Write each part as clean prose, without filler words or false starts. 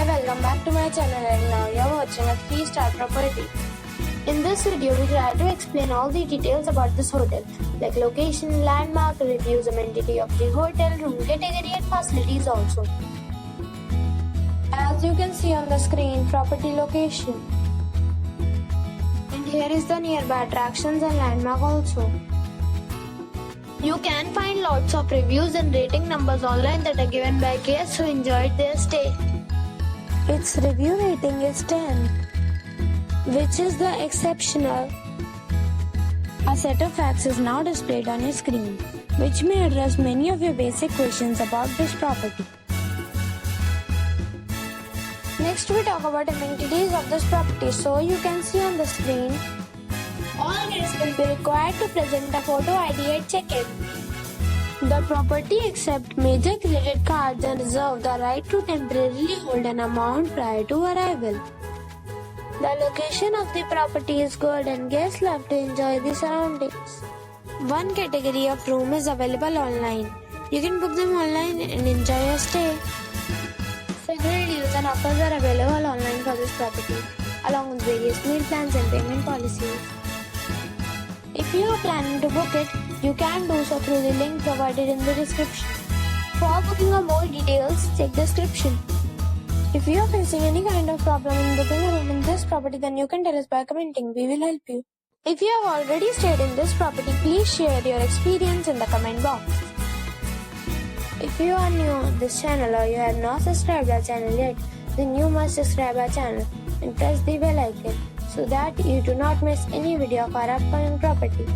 Hi, welcome back to my channel, and now you're watching a 3-star property. In this video, we try to explain all the details about this hotel, like location, landmark, reviews, amenity of the hotel, room category and facilities also. As you can see on the screen, property location. And here is the nearby attractions and landmark also. You can find lots of reviews and rating numbers online that are given by guests who enjoyed their stay. Its review rating is 10, which is the exceptional. A set of facts is now displayed on your screen, which may address many of your basic questions about this property. Next, we talk about amenities of this property. So you can see on the screen, all guests will be required to present a photo ID at check-in. The property accepts major credit cards and reserves the right to temporarily hold an amount prior to arrival. The location of the property is good and guests love to enjoy the surroundings. One category of room is available online. You can book them online and enjoy your stay. Several deals and offers are available online for this property, along with various meal plans and payment policies. If you are planning to book it, you can do so through the link provided in the description. For booking or more details, check the description. If you are facing any kind of problem in booking a room in this property, then you can tell us by commenting. We will help you. If you have already stayed in this property, please share your experience in the comment box. If you are new on this channel or you have not subscribed our channel yet, then you must subscribe our channel and press the bell icon so that you do not miss any video of our upcoming property.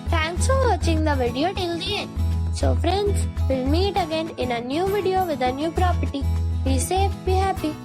Thanks for watching the video till the end. So friends, we'll meet again in a new video with a new property. Be safe, be happy.